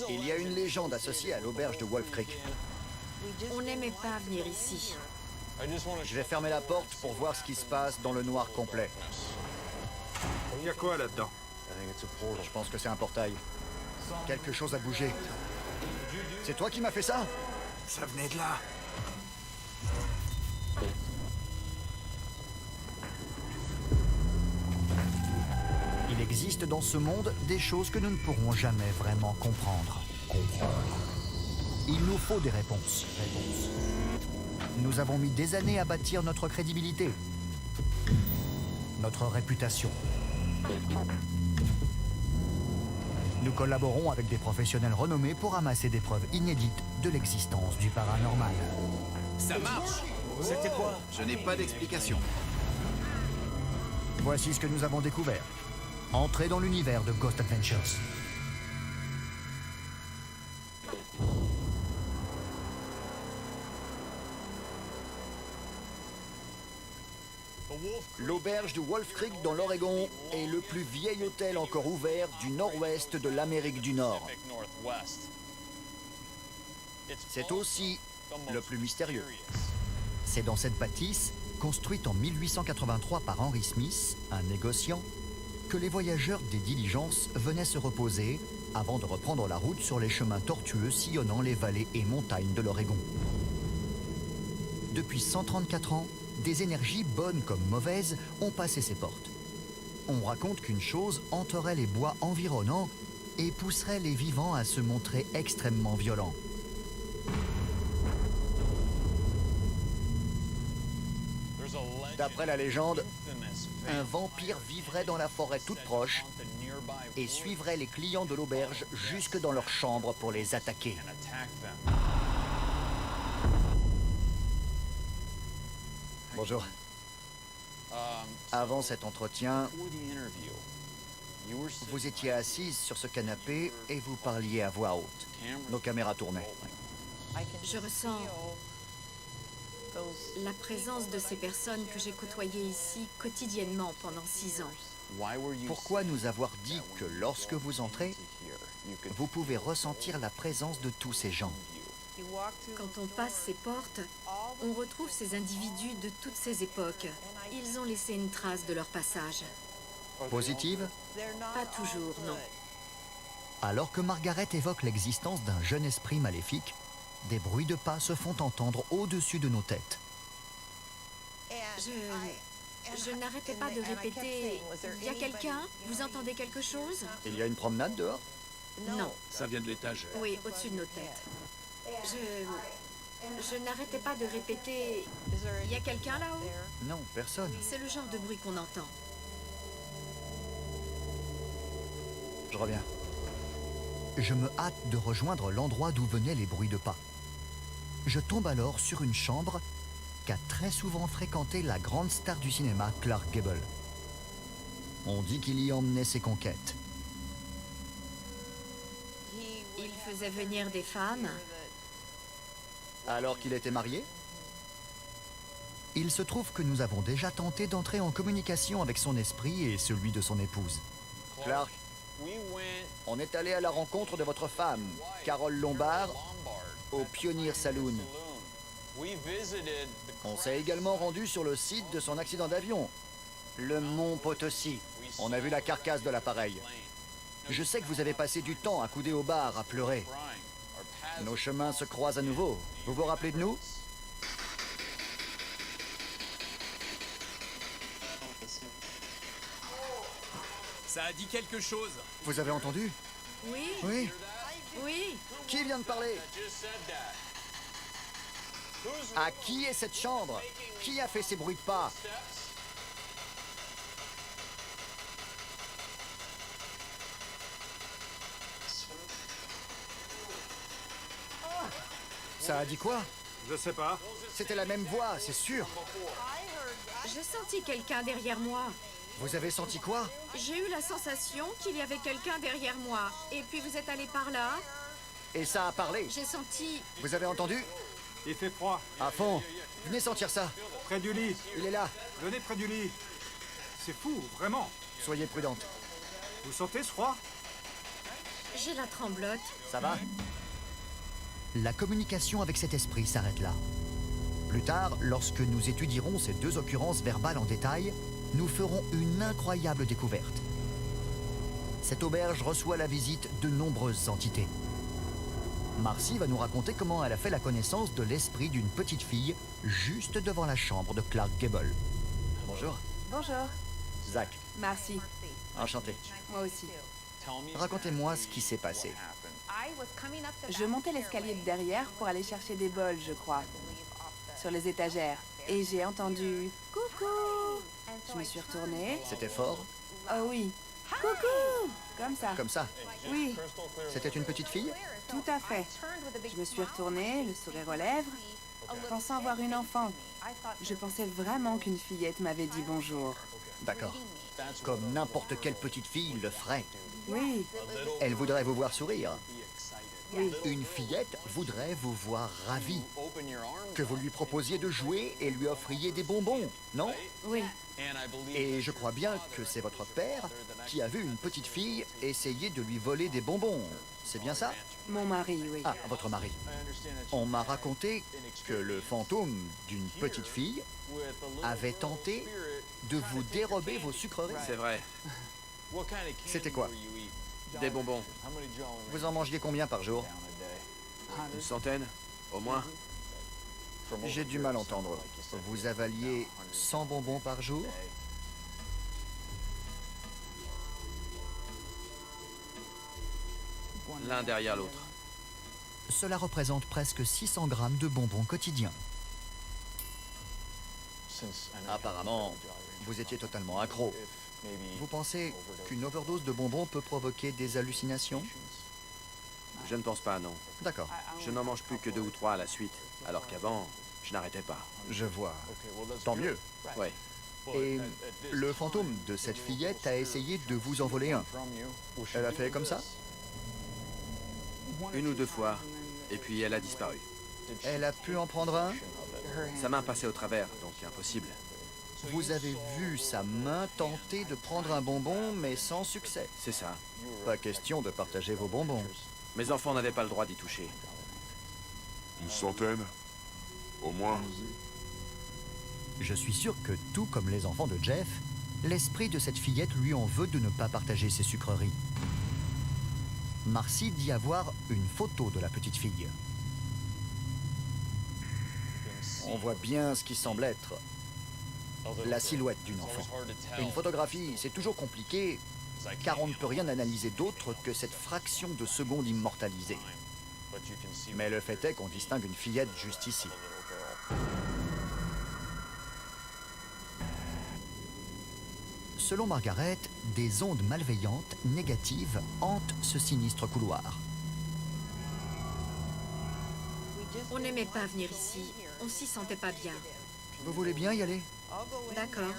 Il y a une légende associée à l'auberge de Wolf Creek. On n'aimait pas venir ici. Je vais fermer la porte pour voir ce qui se passe dans le noir complet. Il y a quoi là-dedans? Je pense que c'est un portail. Quelque chose a bougé. C'est toi qui m'as fait ça? Ça venait de là. Il existe dans ce monde des choses que nous ne pourrons jamais vraiment comprendre. Il nous faut des réponses. Nous avons mis des années à bâtir notre crédibilité, notre réputation. Nous collaborons avec des professionnels renommés pour amasser des preuves inédites de l'existence du paranormal. Ça marche! C'était quoi? Je n'ai pas d'explication. Voici ce que nous avons découvert. Entrez dans l'univers de Ghost Adventures. L'auberge de Wolf Creek dans l'Oregon est le plus vieil hôtel encore ouvert du nord-ouest de l'Amérique du Nord. C'est aussi le plus mystérieux. C'est dans cette bâtisse, construite en 1883 par Henry Smith, un négociant, que les voyageurs des diligences venaient se reposer avant de reprendre la route sur les chemins tortueux sillonnant les vallées et montagnes de l'Oregon. Depuis 134 ans, des énergies bonnes comme mauvaises ont passé ses portes. On raconte qu'une chose hanterait les bois environnants et pousserait les vivants à se montrer extrêmement violents. D'après la légende, un vampire vivrait dans la forêt toute proche et suivrait les clients de l'auberge jusque dans leur chambre pour les attaquer. Bonjour. Avant cet entretien, vous étiez assise sur ce canapé et vous parliez à voix haute. Nos caméras tournaient. Je ressens la présence de ces personnes que j'ai côtoyées ici quotidiennement pendant 6 ans. Pourquoi nous avoir dit que lorsque vous entrez, vous pouvez ressentir la présence de tous ces gens? Quand on passe ces portes, on retrouve ces individus de toutes ces époques. Ils ont laissé une trace de leur passage. Positive? Pas toujours, non. Alors que Margaret évoque l'existence d'un jeune esprit maléfique, des bruits de pas se font entendre au-dessus de nos têtes. Je n'arrêtais pas de répéter « Il y a quelqu'un? Vous entendez quelque chose ?» Il y a une promenade dehors? Non. Ça vient de l'étage. Oui, au-dessus de nos têtes. Je n'arrêtais pas de répéter « Il y a quelqu'un là-haut ?» Non, personne. C'est le genre de bruit qu'on entend. Je reviens. Je me hâte de rejoindre l'endroit d'où venaient les bruits de pas. Je tombe alors sur une chambre qu'a très souvent fréquentée la grande star du cinéma, Clark Gable. On dit qu'il y emmenait ses conquêtes. Il faisait venir des femmes. Alors qu'il était marié? Il se trouve que nous avons déjà tenté d'entrer en communication avec son esprit et celui de son épouse. Clark, on est allé à la rencontre de votre femme, Carole Lombard, au Pioneer Saloon. On s'est également rendu sur le site de son accident d'avion, le Mont Potosi. On a vu la carcasse de l'appareil. Je sais que vous avez passé du temps accoudé au bar à pleurer. Nos chemins se croisent à nouveau. Vous vous rappelez de nous? Ça a dit quelque chose. Vous avez entendu? Oui, Oui. oui. Qui vient de parler? À qui est cette chambre? Qui a fait ces bruits de pas? Ça a dit quoi? Je sais pas. C'était la même voix, c'est sûr. J'ai senti quelqu'un derrière moi. Vous avez senti quoi? J'ai eu la sensation qu'il y avait quelqu'un derrière moi. Et puis vous êtes allé par là. Et ça a parlé. J'ai senti... Vous avez entendu? Il fait froid. À fond. Venez sentir ça. Près du lit. Il est là. Venez près du lit. C'est fou, vraiment. Soyez prudente. Vous sentez ce froid? J'ai la tremblote. Ça va? La communication avec cet esprit s'arrête là. Plus tard, lorsque nous étudierons ces deux occurrences verbales en détail, nous ferons une incroyable découverte. Cette auberge reçoit la visite de nombreuses entités. Marcy va nous raconter comment elle a fait la connaissance de l'esprit d'une petite fille juste devant la chambre de Clark Gable. Bonjour. Bonjour, Zach, Marcy. enchanté. Moi aussi. Racontez-moi ce qui s'est passé. Je montais l'escalier de derrière pour aller chercher des bols, je crois, sur les étagères. Et j'ai entendu « Coucou !» Je me suis retournée. C'était fort? Oh oui. « Coucou !» Comme ça. Comme ça? Oui, C'était une petite fille? tout à fait. Je me suis retournée, le sourire aux lèvres, pensant voir une enfant. Je pensais vraiment qu'une fillette m'avait dit bonjour. D'accord. Comme n'importe quelle petite fille le ferait. Oui, Elle voudrait vous voir sourire. oui. Une fillette voudrait vous voir ravi. Que vous lui proposiez de jouer et lui offriez des bonbons, non? Oui, Et je crois bien que c'est votre père qui a vu une petite fille essayer de lui voler des bonbons. C'est bien ça? mon mari, oui. Ah, votre mari. On m'a raconté que le fantôme d'une petite fille avait tenté de vous dérober vos sucreries. C'est vrai. C'était quoi? Des bonbons. Vous en mangiez combien par jour? Une centaine, au moins. J'ai du mal à entendre. Vous avaliez 100 bonbons par jour? L'un derrière l'autre. Cela représente presque 600 grammes de bonbons quotidiens. Apparemment, vous étiez totalement accro. Vous pensez qu'une overdose de bonbons peut provoquer des hallucinations? Je ne pense pas, non. D'accord, Je n'en mange plus que 2 ou 3 à la suite, alors qu'avant, je n'arrêtais pas. je vois. Tant mieux. Ouais. Et le fantôme de cette fillette a essayé de vous en voler un. Elle a fait comme ça? Une ou deux fois, et puis elle a disparu. Elle a pu en prendre un? Sa main passait au travers, donc impossible. Vous avez vu sa main tenter de prendre un bonbon, mais sans succès. C'est ça. Pas question de partager vos bonbons. Mes enfants n'avaient pas le droit d'y toucher. Une centaine? Au moins. Je suis sûr que, tout comme les enfants de Jeff, l'esprit de cette fillette lui en veut de ne pas partager ses sucreries. Marcy dit avoir une photo de la petite fille. On voit bien ce qui semble être la silhouette d'une enfant. Une photographie, c'est toujours compliqué, car on ne peut rien analyser d'autre que cette fraction de seconde immortalisée. Mais le fait est qu'on distingue une fillette juste ici. Selon Margaret, des ondes malveillantes, négatives, hantent ce sinistre couloir. On n'aimait pas venir ici. On s'y sentait pas bien. Vous voulez bien y aller? D'accord.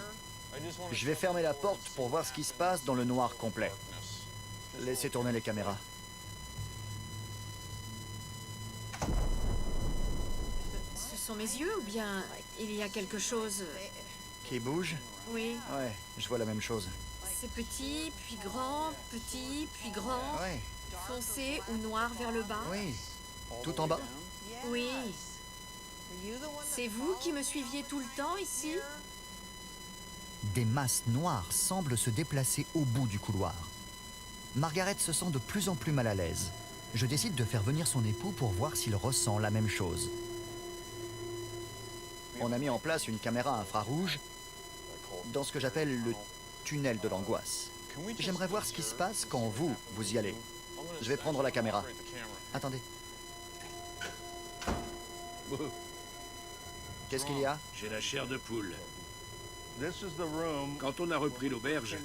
Je vais fermer la porte pour voir ce qui se passe dans le noir complet. Laissez tourner les caméras. Ce sont mes yeux ou bien il y a quelque chose? Qui bouge? Oui. Ouais, je vois la même chose. C'est petit, puis grand, Ouais, foncé ou noir vers le bas. oui. Tout en bas? Oui. C'est vous qui me suiviez tout le temps ici? Des masses noires semblent se déplacer au bout du couloir. Margaret se sent de plus en plus mal à l'aise. Je décide de faire venir son époux pour voir s'il ressent la même chose. On a mis en place une caméra infrarouge dans ce que j'appelle le tunnel de l'angoisse. J'aimerais voir ce qui se passe quand vous y allez. Je vais prendre la caméra. Attendez. Qu'est-ce qu'il y a? J'ai la chair de poule. Quand on a repris l'auberge,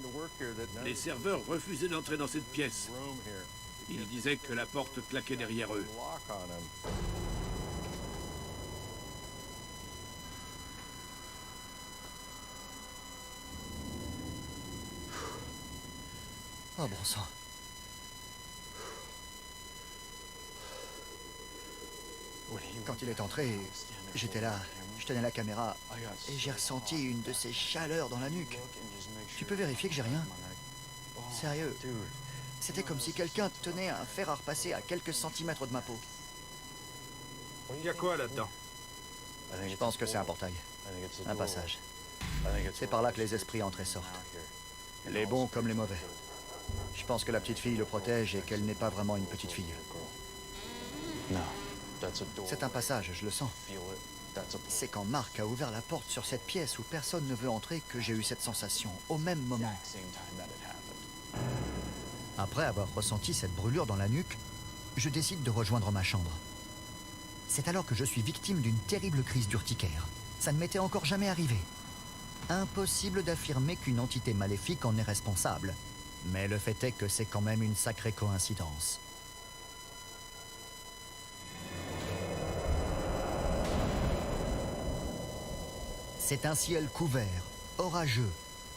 les serveurs refusaient d'entrer dans cette pièce. Ils disaient que la porte claquait derrière eux. Oh bon sang. Quand il est entré, j'étais là, je tenais la caméra et j'ai ressenti une de ces chaleurs dans la nuque. Tu peux vérifier que j'ai rien? Sérieux? C'était comme si quelqu'un tenait un fer à repasser à quelques centimètres de ma peau. Il y a quoi là-dedans? Je pense que c'est un portail. Un passage. C'est par là que les esprits entrent et sortent. Les bons comme les mauvais. Je pense que la petite fille le protège et qu'elle n'est pas vraiment une petite fille. C'est un passage, je le sens. C'est quand Mark a ouvert la porte sur cette pièce où personne ne veut entrer que j'ai eu cette sensation, au même moment. Après avoir ressenti cette brûlure dans la nuque, je décide de rejoindre ma chambre. C'est alors que je suis victime d'une terrible crise d'urticaire. Ça ne m'était encore jamais arrivé. Impossible d'affirmer qu'une entité maléfique en est responsable. Mais le fait est que c'est quand même une sacrée coïncidence. C'est un ciel couvert, orageux,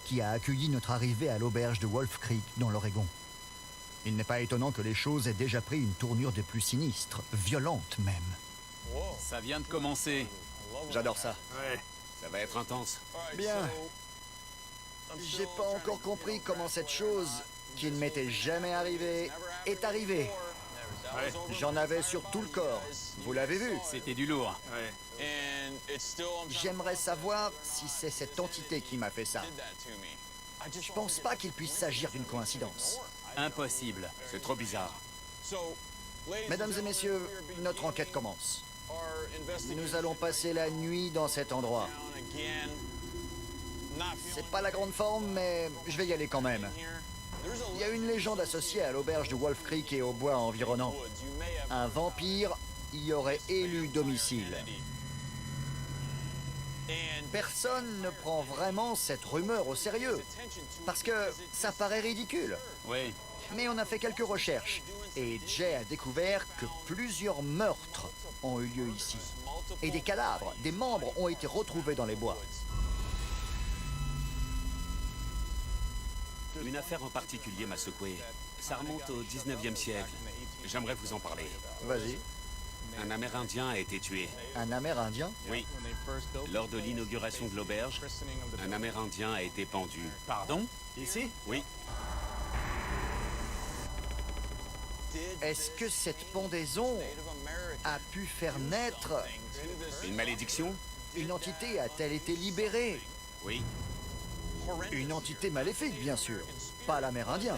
qui a accueilli notre arrivée à l'auberge de Wolf Creek, dans l'Oregon. Il n'est pas étonnant que les choses aient déjà pris une tournure des plus sinistres, violentes même. Ça vient de commencer. J'adore ça. Ouais. Ça va être intense. Bien. J'ai pas encore compris comment cette chose, qui ne m'était jamais arrivée, est arrivée. Ouais. J'en avais sur tout le corps. Vous l'avez vu? C'était du lourd. Ouais. J'aimerais savoir si c'est cette entité qui m'a fait ça. Je pense pas qu'il puisse s'agir d'une coïncidence. Impossible. C'est trop bizarre. Mesdames et messieurs, notre enquête commence. Nous allons passer la nuit dans cet endroit. C'est pas la grande forme, mais je vais y aller quand même. Il y a une légende associée à l'auberge de Wolf Creek et aux bois environnants. Un vampire y aurait élu domicile. Personne ne prend vraiment cette rumeur au sérieux, parce que ça paraît ridicule. Oui. Mais on a fait quelques recherches, et Jay a découvert que plusieurs meurtres ont eu lieu ici. Et des cadavres, des membres ont été retrouvés dans les bois. Une affaire en particulier m'a secoué. Ça remonte au 19e siècle. J'aimerais vous en parler. Vas-y. Un Amérindien a été tué. Un Amérindien? Oui. Lors de l'inauguration de l'auberge, un Amérindien a été pendu. Pardon? Ici? Oui. Est-ce que cette pendaison a pu faire naître... Une malédiction? Une entité a-t-elle été libérée? Oui. Une entité maléfique, bien sûr. Pas l'Amérindien.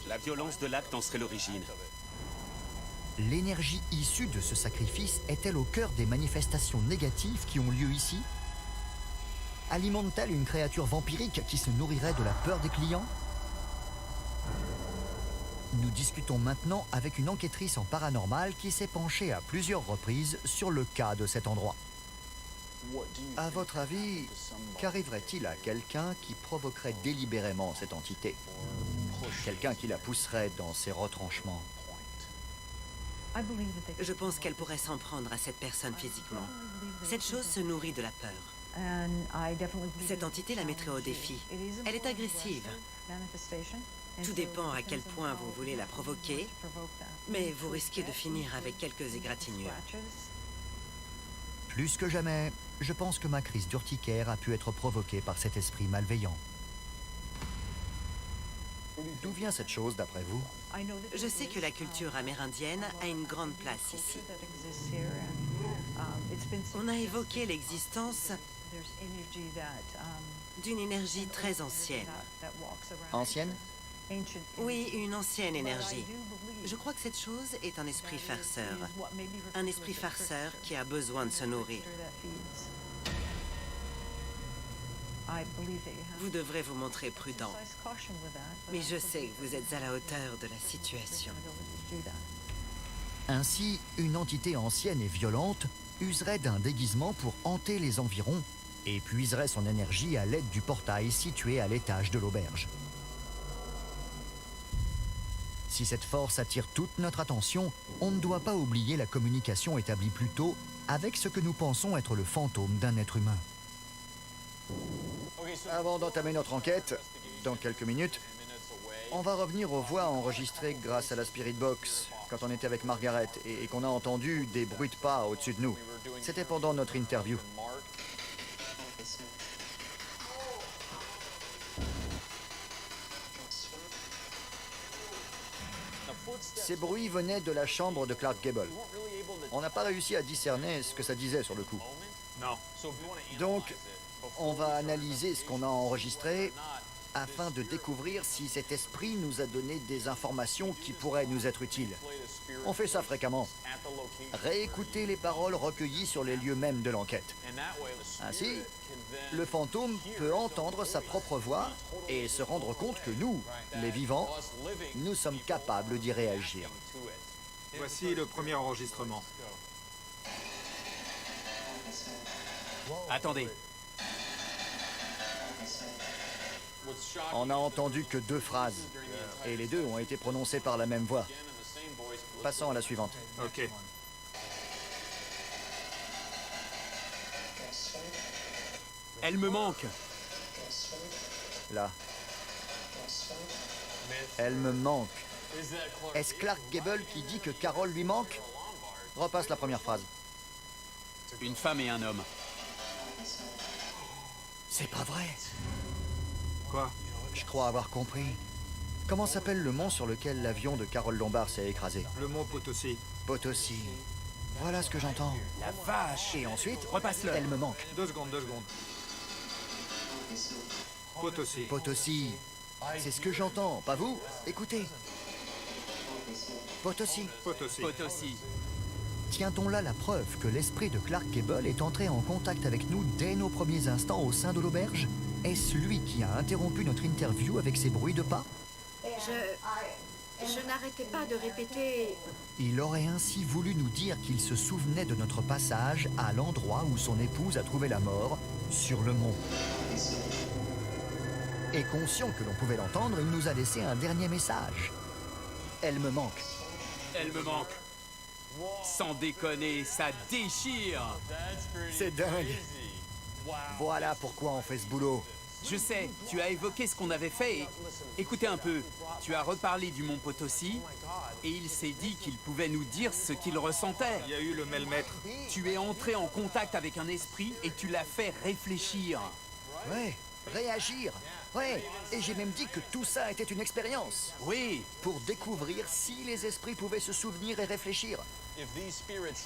La violence de l'acte en serait l'origine. L'énergie issue de ce sacrifice est-elle au cœur des manifestations négatives qui ont lieu ici? Alimente-t-elle une créature vampirique qui se nourrirait de la peur des clients? Nous discutons maintenant avec une enquêtrice en paranormal qui s'est penchée à plusieurs reprises sur le cas de cet endroit. À votre avis, qu'arriverait-il à quelqu'un qui provoquerait délibérément cette entité? Quelqu'un qui la pousserait dans ses retranchements? Je pense qu'elle pourrait s'en prendre à cette personne physiquement. Cette chose se nourrit de la peur. Cette entité la mettrait au défi. Elle est agressive. Tout dépend à quel point vous voulez la provoquer, mais vous risquez de finir avec quelques égratignures. Plus que jamais, je pense que ma crise d'urticaire a pu être provoquée par cet esprit malveillant. D'où vient cette chose, d'après vous? Je sais que la culture amérindienne a une grande place ici. On a évoqué l'existence d'une énergie très ancienne. Ancienne? Oui, une ancienne énergie. Je crois que cette chose est un esprit farceur. Un esprit farceur qui a besoin de se nourrir. Vous devrez vous montrer prudent. Mais je sais que vous êtes à la hauteur de la situation. Ainsi, une entité ancienne et violente userait d'un déguisement pour hanter les environs et puiserait son énergie à l'aide du portail situé à l'étage de l'auberge. Si cette force attire toute notre attention, on ne doit pas oublier la communication établie plus tôt avec ce que nous pensons être le fantôme d'un être humain. Avant d'entamer notre enquête, dans quelques minutes, on va revenir aux voix enregistrées grâce à la Spirit Box quand on était avec Margaret et qu'on a entendu des bruits de pas au-dessus de nous. C'était pendant notre interview. Ces bruits venaient de la chambre de Clark Gable. On n'a pas réussi à discerner ce que ça disait sur le coup. Non. Donc, on va analyser ce qu'on a enregistré afin de découvrir si cet esprit nous a donné des informations qui pourraient nous être utiles. On fait ça fréquemment. Réécouter les paroles recueillies sur les lieux mêmes de l'enquête. Ainsi, le fantôme peut entendre sa propre voix et se rendre compte que nous, les vivants, nous sommes capables d'y réagir. Voici le premier enregistrement. Attendez. On n'a entendu que 2 phrases, et les 2 ont été prononcées par la même voix. Passons à la suivante. Ok. Elle me manque. Là. Elle me manque. Est-ce Clark Gable qui dit que Carol lui manque? Repasse la première phrase. Une femme et un homme. C'est pas vrai. Quoi? Je crois avoir compris. Comment s'appelle le mont sur lequel l'avion de Carole Lombard s'est écrasé? Le mont Potosi. Potosi. Voilà ce que j'entends. La vache. Et ensuite, Repasse-le. elle me manque. 2 secondes, 2 secondes. Potosi. Potosi. C'est ce que j'entends, pas vous? Écoutez. Potosi. Potosi. Potosi. Tient-on là la preuve que l'esprit de Clark Gable est entré en contact avec nous dès nos premiers instants au sein de l'auberge? Est-ce lui qui a interrompu notre interview avec ses bruits de pas? Je n'arrêtais pas de répéter... Il aurait ainsi voulu nous dire qu'il se souvenait de notre passage à l'endroit où son épouse a trouvé la mort, sur le mont. Et conscient que l'on pouvait l'entendre, il nous a laissé un dernier message. Elle me manque. Elle me manque. Sans déconner, ça déchire. C'est dingue. Voilà pourquoi on fait ce boulot. Je sais, tu as évoqué ce qu'on avait fait et... Écoutez un peu, tu as reparlé du mont Potosi et il s'est dit qu'il pouvait nous dire ce qu'il ressentait. Il y a eu le maître. Tu es entré en contact avec un esprit et tu l'as fait réfléchir. Ouais, réagir. Ouais, et j'ai même dit que tout ça était une expérience. Oui. Pour découvrir si les esprits pouvaient se souvenir et réfléchir.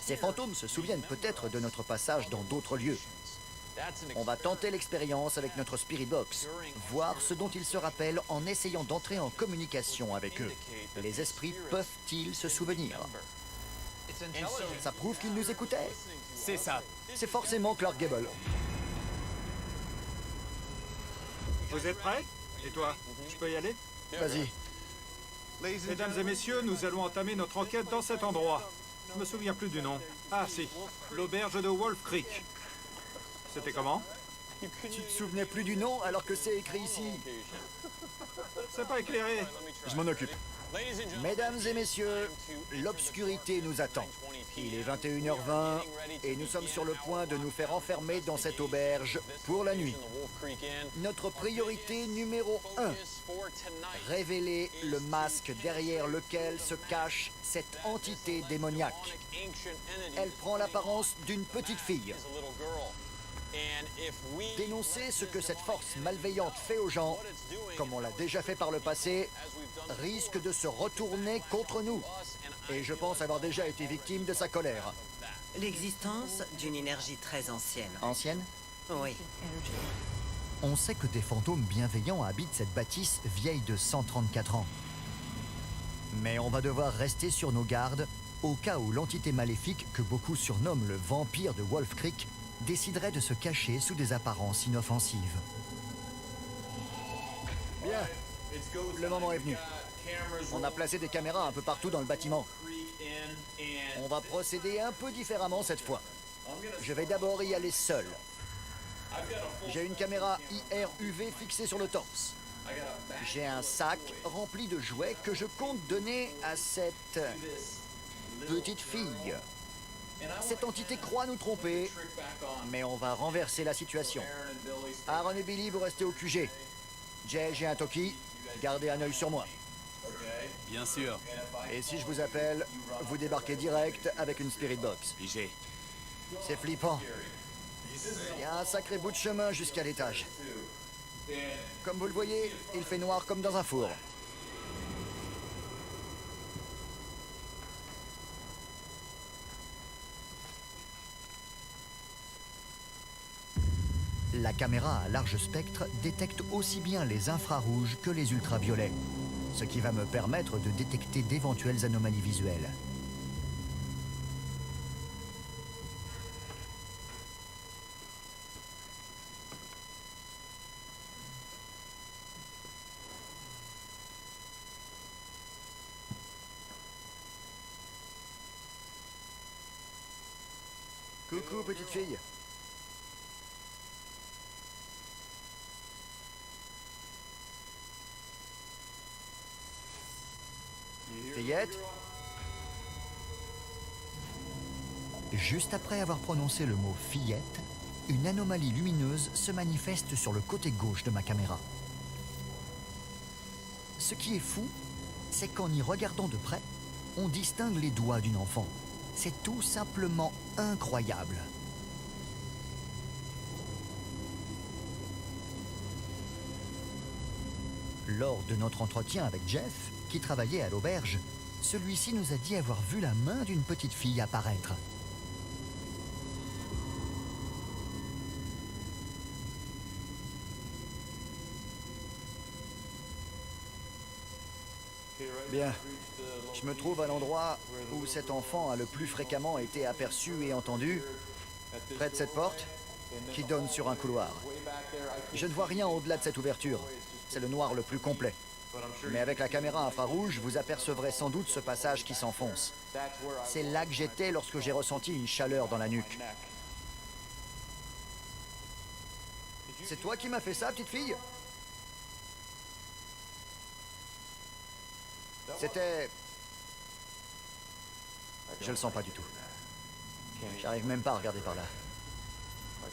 Ces fantômes se souviennent peut-être de notre passage dans d'autres lieux. On va tenter l'expérience avec notre Spirit Box, voir ce dont ils se rappellent en essayant d'entrer en communication avec eux. Les esprits peuvent-ils se souvenir? Ça prouve qu'ils nous écoutaient. C'est ça. C'est forcément Clark Gable. Vous êtes prêts? Et toi? Je peux y aller? Vas-y. Mesdames et messieurs, nous allons entamer notre enquête dans cet endroit. Je me souviens plus du nom. Ah si, l'auberge de Wolf Creek. C'était comment? Tu te souvenais plus du nom alors que c'est écrit ici. C'est pas éclairé. Je m'en occupe. Mesdames et messieurs, l'obscurité nous attend. Il est 21h20 et nous sommes sur le point de nous faire enfermer dans cette auberge pour la nuit. Notre priorité numéro 1, révéler le masque derrière lequel se cache cette entité démoniaque. Elle prend l'apparence d'une petite fille. Dénoncer ce que cette force malveillante fait aux gens, comme on l'a déjà fait par le passé, risque de se retourner contre nous. Et je pense avoir déjà été victime de sa colère. L'existence d'une énergie très ancienne. Ancienne? Oui. On sait que des fantômes bienveillants habitent cette bâtisse vieille de 134 ans. Mais on va devoir rester sur nos gardes au cas où l'entité maléfique que beaucoup surnomment le vampire de Wolf Creek déciderait de se cacher sous des apparences inoffensives. Bien, le moment est venu. On a placé des caméras un peu partout dans le bâtiment. On va procéder un peu différemment cette fois. Je vais d'abord y aller seul. J'ai une caméra IR-UV fixée sur le torse. J'ai un sac rempli de jouets que je compte donner à cette petite fille. Cette entité croit nous tromper, mais on va renverser la situation. Aaron et Billy, vous restez au QG. Jay, j'ai un Toki. Gardez un œil sur moi. Bien sûr. Et si je vous appelle, vous débarquez direct avec une Spirit Box. Pigé. C'est flippant. Il y a un sacré bout de chemin jusqu'à l'étage. Comme vous le voyez, il fait noir comme dans un four. La caméra à large spectre détecte aussi bien les infrarouges que les ultraviolets, ce qui va me permettre de détecter d'éventuelles anomalies visuelles. Coucou, petite fille. Fillette? Juste après avoir prononcé le mot fillette, une anomalie lumineuse se manifeste sur le côté gauche de ma caméra. Ce qui est fou, c'est qu'en y regardant de près, on distingue les doigts d'une enfant. C'est tout simplement incroyable. Lors de notre entretien avec Jeff, qui travaillait à l'auberge, celui-ci nous a dit avoir vu la main d'une petite fille apparaître. Bien, je me trouve à l'endroit où cet enfant a le plus fréquemment été aperçu et entendu, près de cette porte, qui donne sur un couloir. Je ne vois rien au-delà de cette ouverture, c'est le noir le plus complet. Mais avec la caméra infrarouge, vous apercevrez sans doute ce passage qui s'enfonce. C'est là que j'étais lorsque j'ai ressenti une chaleur dans la nuque. C'est toi qui m'as fait ça, petite fille? C'était... Je le sens pas du tout. J'arrive même pas à regarder par là.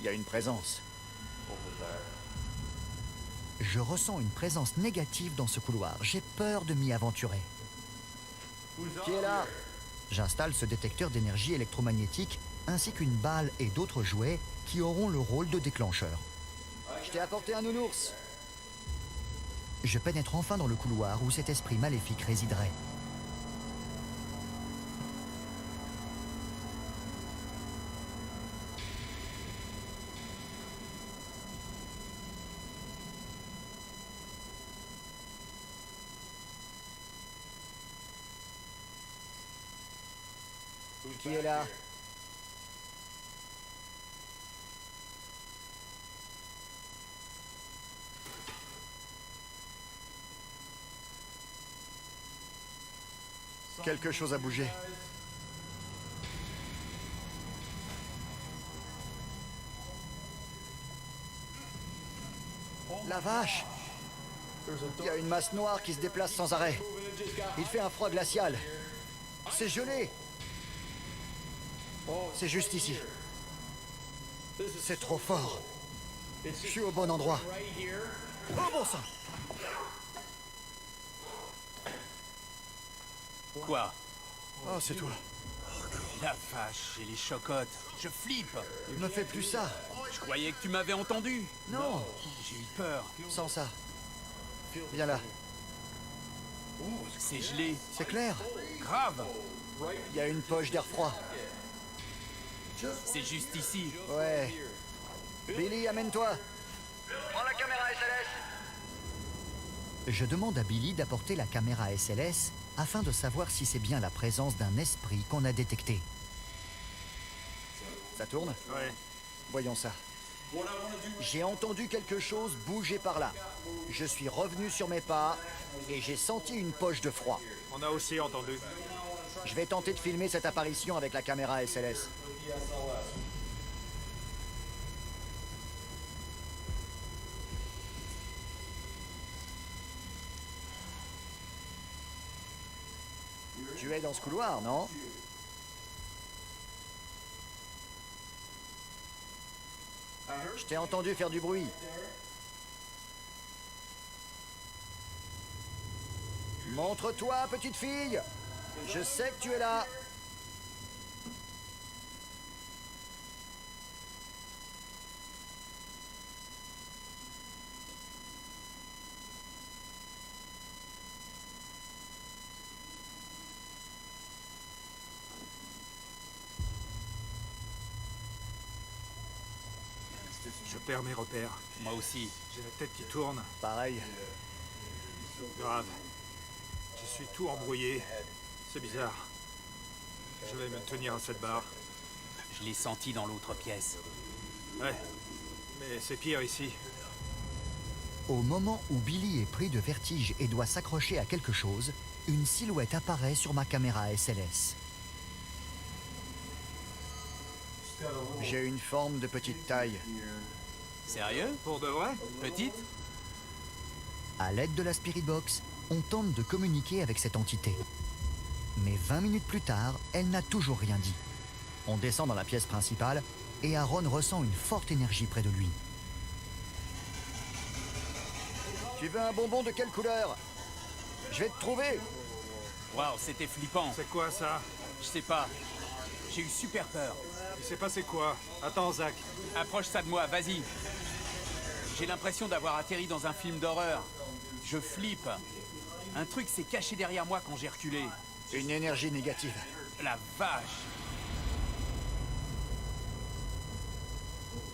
Il y a une présence. Je ressens une présence négative dans ce couloir. J'ai peur de m'y aventurer. Qui est là? J'installe ce détecteur d'énergie électromagnétique ainsi qu'une balle et d'autres jouets qui auront le rôle de déclencheur. Je t'ai apporté un nounours. Je pénètre enfin dans le couloir où cet esprit maléfique résiderait. Qui est là? Quelque chose a bougé. La vache! Il y a une masse noire qui se déplace sans arrêt. Il fait un froid glacial. C'est gelé! C'est juste ici. C'est trop fort. Je suis au bon endroit. Oh bon sang! Quoi? Oh, c'est toi. La vache, j'ai les chocottes. Je flippe. Ne fais plus ça. Je croyais que tu m'avais entendu. Non. J'ai eu peur. Sans ça. Viens là. C'est gelé. C'est clair. Grave. Il y a une poche d'air froid. C'est juste ici. Ouais. Billy, amène-toi. Prends la caméra SLS. Je demande à Billy d'apporter la caméra SLS afin de savoir si c'est bien la présence d'un esprit qu'on a détecté. Ça tourne? Ouais. Voyons ça. J'ai entendu quelque chose bouger par là. Je suis revenu sur mes pas et j'ai senti une poche de froid. On a aussi entendu. Je vais tenter de filmer cette apparition avec la caméra SLS. Tu es dans ce couloir, non? Je t'ai entendu faire du bruit. Montre-toi, petite fille! Je sais que tu es là. Je perds mes repères. Moi aussi. J'ai la tête qui tourne. Pareil. Grave. Je suis tout embrouillé. C'est bizarre. Je vais me tenir à cette barre. Je l'ai senti dans l'autre pièce. Ouais. Mais c'est pire ici. Au moment où Billy est pris de vertige et doit s'accrocher à quelque chose, une silhouette apparaît sur ma caméra SLS. J'ai une forme de petite taille. Sérieux? Pour de vrai? Petite? À l'aide de la Spirit Box, on tente de communiquer avec cette entité. Mais 20 minutes plus tard, elle n'a toujours rien dit. On descend dans la pièce principale et Aaron ressent une forte énergie près de lui. Tu veux un bonbon de quelle couleur? Je vais te trouver. Waouh, c'était flippant. C'est quoi ça? Je sais pas. J'ai eu super peur. Il s'est passé quoi? Attends, Zach. Approche ça de moi, vas-y. J'ai l'impression d'avoir atterri dans un film d'horreur. Je flippe. Un truc s'est caché derrière moi quand j'ai reculé. Une énergie négative. La vache!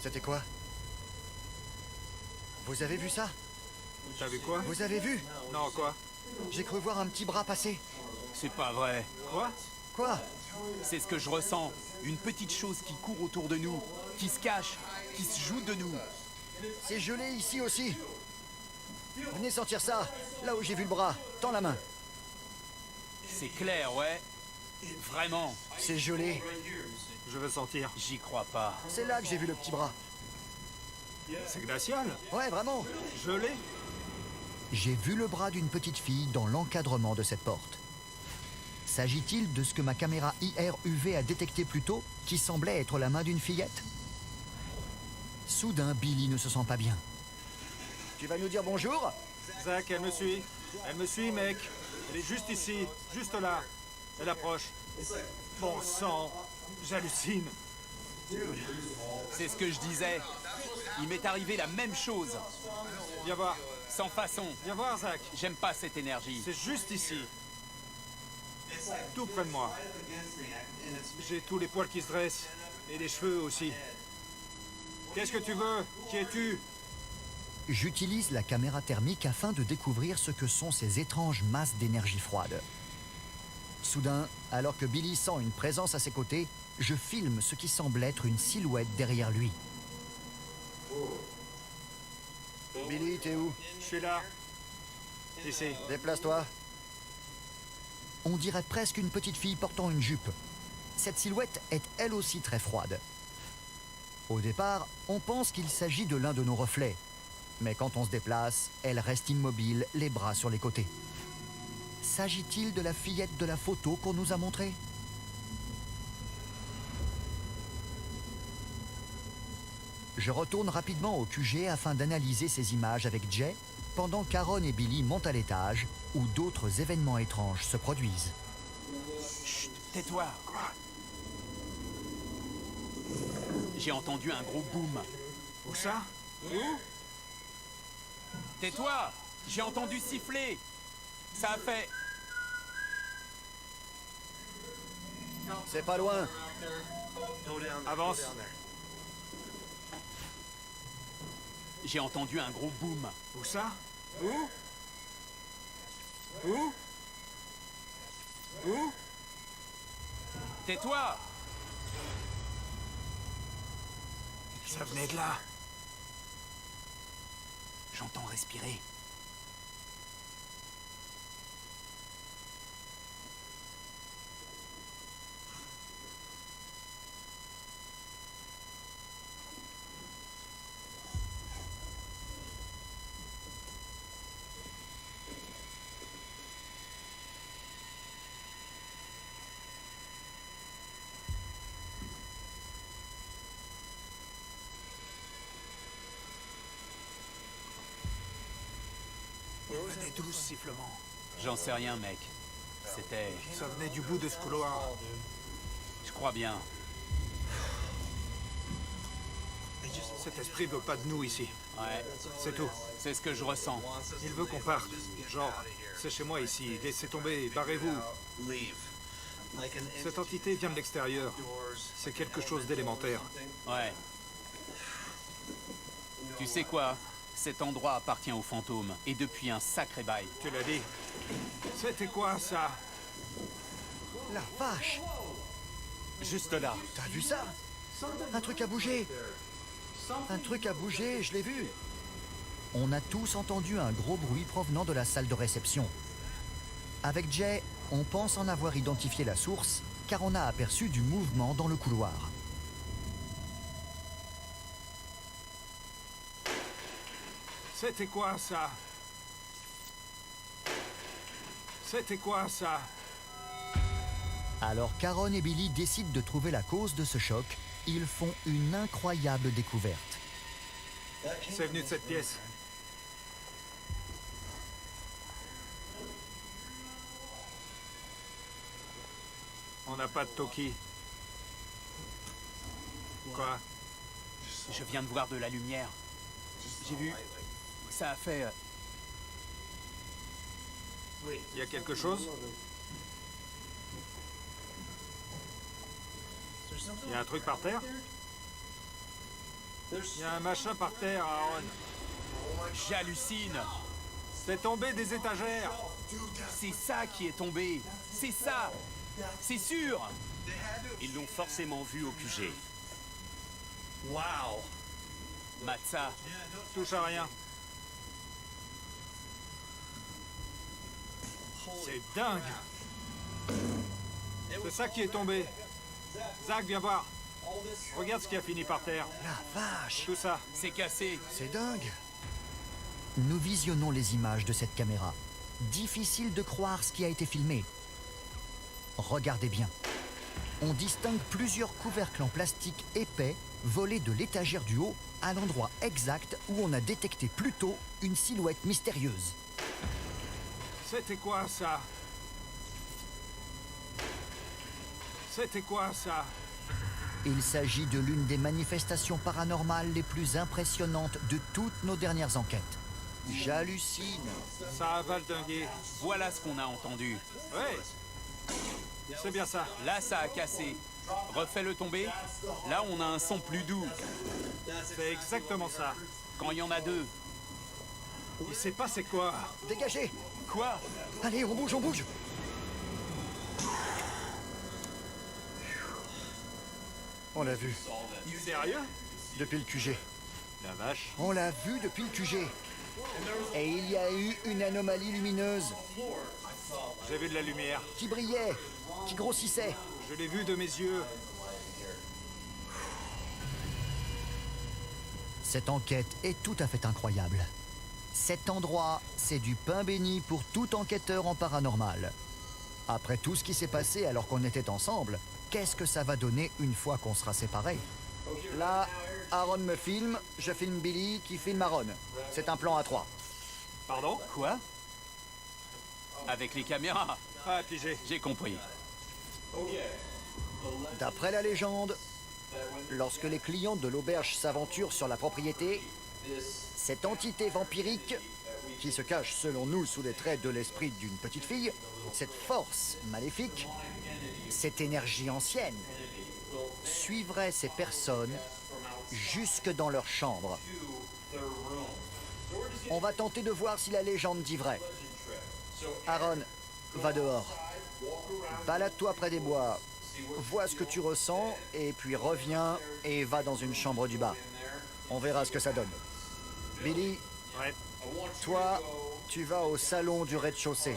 C'était quoi? Vous avez vu ça? T'as vu quoi? Vous avez vu? Non, quoi? J'ai cru voir un petit bras passer. C'est pas vrai. Quoi? Quoi? C'est ce que je ressens. Une petite chose qui court autour de nous, qui se cache, qui se joue de nous. C'est gelé ici aussi. Venez sentir ça, là où j'ai vu le bras. Tends la main. C'est clair, ouais. Vraiment. C'est gelé. Je veux sentir. J'y crois pas. C'est là que j'ai vu le petit bras. C'est glacial? Ouais, vraiment. Gelé? J'ai vu le bras d'une petite fille dans l'encadrement de cette porte. S'agit-il de ce que ma caméra IR-UV a détecté plus tôt, qui semblait être la main d'une fillette? Soudain, Billy ne se sent pas bien. Tu vas nous dire bonjour? Zach, elle me suit. Elle me suit, mec. Elle est juste ici, juste là. Elle approche. Bon sang, j'hallucine. C'est ce que je disais. Il m'est arrivé la même chose. Viens voir. Sans façon. Viens voir, Zach. J'aime pas cette énergie. C'est juste ici. Tout près de moi. J'ai tous les poils qui se dressent. Et les cheveux aussi. Qu'est-ce que tu veux? Qui es-tu? J'utilise la caméra thermique afin de découvrir ce que sont ces étranges masses d'énergie froide. Soudain, alors que Billy sent une présence à ses côtés, je filme ce qui semble être une silhouette derrière lui. Billy, t'es où? Je suis là. Ici. Déplace-toi. On dirait presque une petite fille portant une jupe. Cette silhouette est elle aussi très froide. Au départ, on pense qu'il s'agit de l'un de nos reflets. Mais quand on se déplace, elle reste immobile, les bras sur les côtés. S'agit-il de la fillette de la photo qu'on nous a montrée? Je retourne rapidement au QG afin d'analyser ces images avec Jay, pendant qu'Aaron et Billy montent à l'étage, où d'autres événements étranges se produisent. Chut, tais-toi. Quoi? J'ai entendu un gros boom. Où ça? Où? Tais-toi! J'ai entendu siffler. Ça a fait... C'est pas loin. Avance. J'ai entendu un gros boom. Où ça? Où? Où? Où? Tais-toi! Ça venait de là. J'entends respirer. Venait d'où ce sifflement? J'en sais rien, mec. C'était... Ça venait du bout de ce couloir. Je crois bien. Cet esprit veut pas de nous ici. Ouais. C'est tout. C'est ce que je ressens. Il veut qu'on parte. Genre, c'est chez moi ici. Laissez tomber, barrez-vous. Cette entité vient de l'extérieur. C'est quelque chose d'élémentaire. Ouais. Tu sais quoi? Cet endroit appartient aux fantômes, et depuis un sacré bail. Tu l'as dit. C'était quoi, ça? La vache! Juste là. T'as vu ça? Un truc a bougé. Un truc a bougé, je l'ai vu. On a tous entendu un gros bruit provenant de la salle de réception. Avec Jay, on pense en avoir identifié la source, car on a aperçu du mouvement dans le couloir. C'était quoi, ça? C'était quoi, ça? Alors qu'Aaron et Billy décident de trouver la cause de ce choc, ils font une incroyable découverte. C'est venu de cette pièce. On n'a pas de Toki. Quoi? Je viens de voir de la lumière. J'ai vu... Ça a fait... Il y a quelque chose? Il y a un truc par terre? Il y a un machin par terre, Aaron. J'hallucine! C'est tombé des étagères! C'est ça qui est tombé! C'est ça! C'est sûr! Ils l'ont forcément vu au QG. Waouh! Matza, Touche à rien. C'est dingue! C'est ça qui est tombé. Zach, viens voir. Regarde ce qui a fini par terre. La vache! Tout ça. c'est cassé. C'est dingue! Nous visionnons les images de cette caméra. Difficile de croire ce qui a été filmé. Regardez bien. On distingue plusieurs couvercles en plastique épais volés de l'étagère du haut à l'endroit exact où on a détecté plus tôt une silhouette mystérieuse. C'était quoi, ça? C'était quoi, ça? Il s'agit de l'une des manifestations paranormales les plus impressionnantes de toutes nos dernières enquêtes. J'hallucine. Ça a valdingué. Voilà ce qu'on a entendu. Ouais. C'est bien ça. Là, ça a cassé. Refais-le tomber. Là, on a un son plus doux. C'est exactement ça. Quand il y en a deux. Il s'est passé quoi? Dégagez! Quoi? Allez, on bouge, on bouge! On l'a vu. Sérieux? Depuis le QG. La vache. On l'a vu depuis le QG. Et il y a eu une anomalie lumineuse J'ai vu de la lumière. qui brillait, qui grossissait. Je l'ai vu de mes yeux. Cette enquête est tout à fait incroyable. Cet endroit, c'est du pain béni pour tout enquêteur en paranormal. Après tout ce qui s'est passé alors qu'on était ensemble, qu'est-ce que ça va donner une fois qu'on sera séparés? Là, Aaron me filme, je filme Billy qui filme Aaron. C'est un plan à 3. Pardon? Quoi? Avec les caméras. Ah, pigé. J'ai compris. D'après la légende, lorsque les clients de l'auberge s'aventurent sur la propriété, cette entité vampirique, qui se cache selon nous sous les traits de l'esprit d'une petite fille, cette force maléfique, cette énergie ancienne, suivrait ces personnes jusque dans leur chambre. On va tenter de voir si la légende dit vrai. Aaron, va dehors. Balade-toi près des bois. Vois ce que tu ressens, et puis reviens et va dans une chambre du bas. On verra ce que ça donne. Billy, Ouais. toi, tu vas au salon du rez-de-chaussée.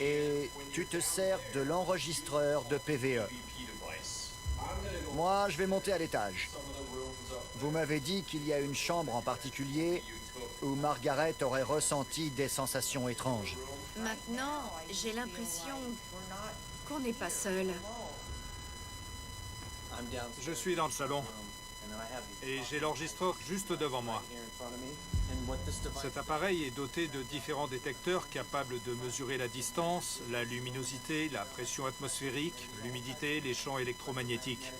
Et tu te sers de l'enregistreur de PVE. Moi, je vais monter à l'étage. Vous m'avez dit qu'il y a une chambre en particulier où Margaret aurait ressenti des sensations étranges. Maintenant, j'ai l'impression qu'on n'est pas seul. Je suis dans le salon. Et j'ai l'enregistreur juste devant moi. Cet appareil est doté de différents détecteurs capables de mesurer la distance, la luminosité, la pression atmosphérique, l'humidité, les champs électromagnétiques.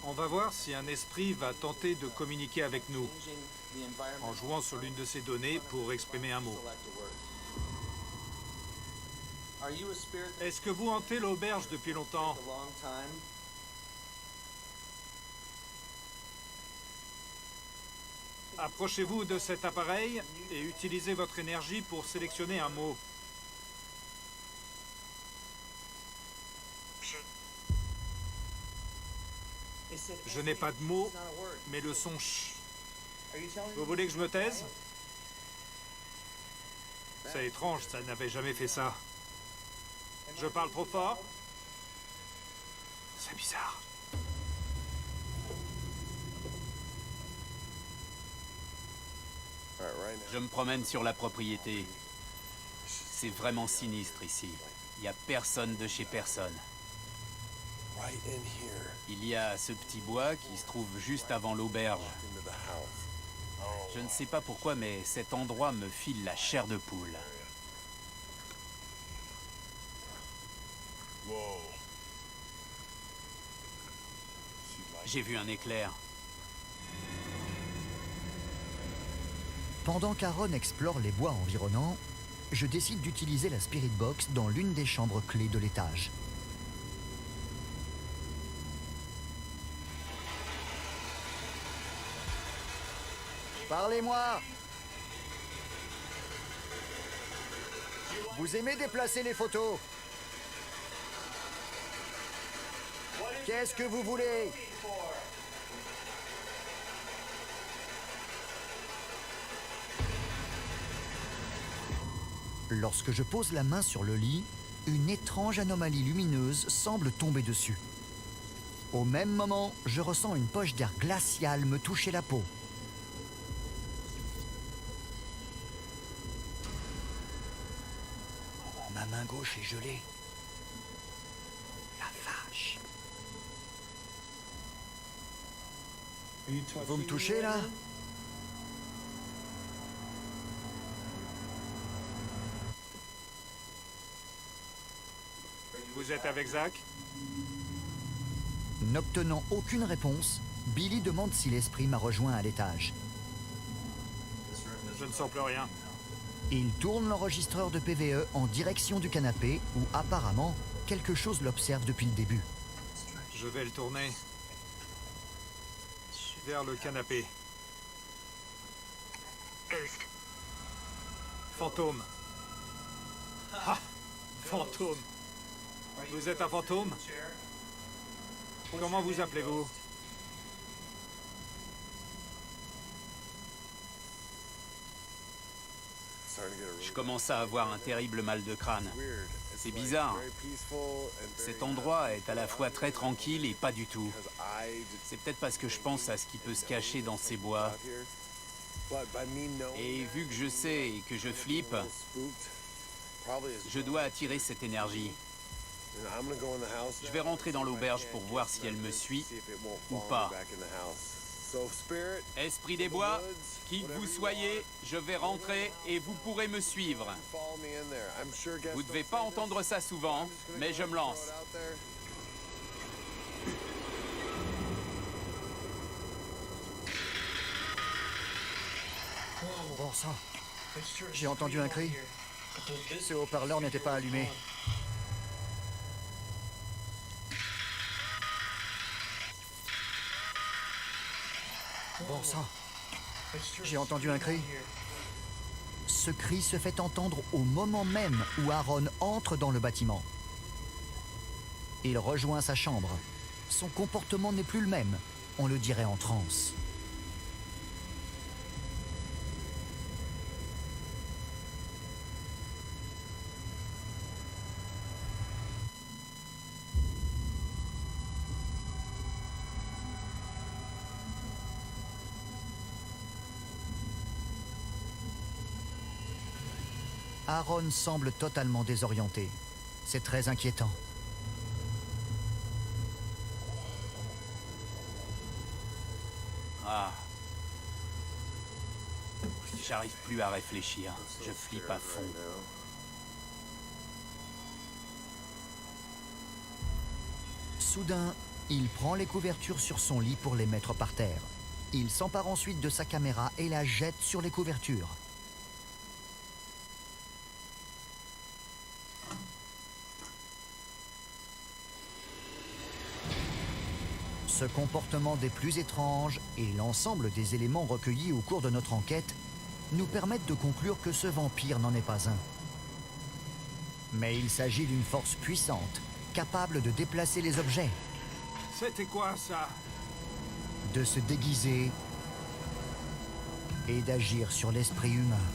On va voir si un esprit va tenter de communiquer avec nous, en jouant sur l'une de ces données pour exprimer un mot. Est-ce que vous hantez l'auberge depuis longtemps? Approchez-vous de cet appareil et utilisez votre énergie pour sélectionner un mot. Je n'ai pas de mots, mais le son ch. Vous voulez que je me taise? C'est étrange, ça n'avait jamais fait ça. Je parle trop fort? C'est bizarre. Je me promène sur la propriété. C'est vraiment sinistre ici. Il n'y a personne de chez personne. Il y a ce petit bois qui se trouve juste avant l'auberge. Je ne sais pas pourquoi, mais cet endroit me file la chair de poule. J'ai vu un éclair. Pendant qu'Aaron explore les bois environnants, je décide d'utiliser la Spirit Box dans l'une des chambres clés de l'étage. Parlez-moi! Vous aimez déplacer les photos? Qu'est-ce que vous voulez? Lorsque je pose la main sur le lit, une étrange anomalie lumineuse semble tomber dessus. Au même moment, je ressens une poche d'air glacial me toucher la peau. Ma main gauche est gelée. La vache. Vous me touchez là? Vous êtes avec Zach? N'obtenant aucune réponse, Billy demande si l'esprit m'a rejoint à l'étage. Je ne sens plus rien. Il tourne l'enregistreur de PVE en direction du canapé où apparemment quelque chose l'observe depuis le début. Je vais le tourner vers le canapé. Fantôme. Ah! Fantôme. Vous êtes un fantôme? Comment vous appelez-vous? Je commence à avoir un terrible mal de crâne. C'est bizarre. Cet endroit est à la fois très tranquille et pas du tout. C'est peut-être parce que je pense à ce qui peut se cacher dans ces bois. Et vu que je sais et que je flippe, je dois attirer cette énergie. Je vais rentrer dans l'auberge pour voir si elle me suit ou pas. Esprit des bois, qui que vous soyez, je vais rentrer et vous pourrez me suivre. Vous devez pas entendre ça souvent, mais je me lance. Bon sang, j'ai entendu un cri. Ce haut-parleur n'était pas allumé. Bon sang, j'ai entendu un cri. Ce cri se fait entendre au moment même où Aaron entre dans le bâtiment. Il rejoint sa chambre. Son comportement n'est plus le même. On le dirait en transe. Aaron semble totalement désorienté. C'est très inquiétant. Ah. J'arrive plus à réfléchir. Je flippe à fond. Soudain, il prend les couvertures sur son lit pour les mettre par terre. Il s'empare ensuite de sa caméra et la jette sur les couvertures. Ce comportement des plus étranges et l'ensemble des éléments recueillis au cours de notre enquête nous permettent de conclure que ce vampire n'en est pas un. Mais il s'agit d'une force puissante, capable de déplacer les objets, C'était quoi, ça? de se déguiser et d'agir sur l'esprit humain.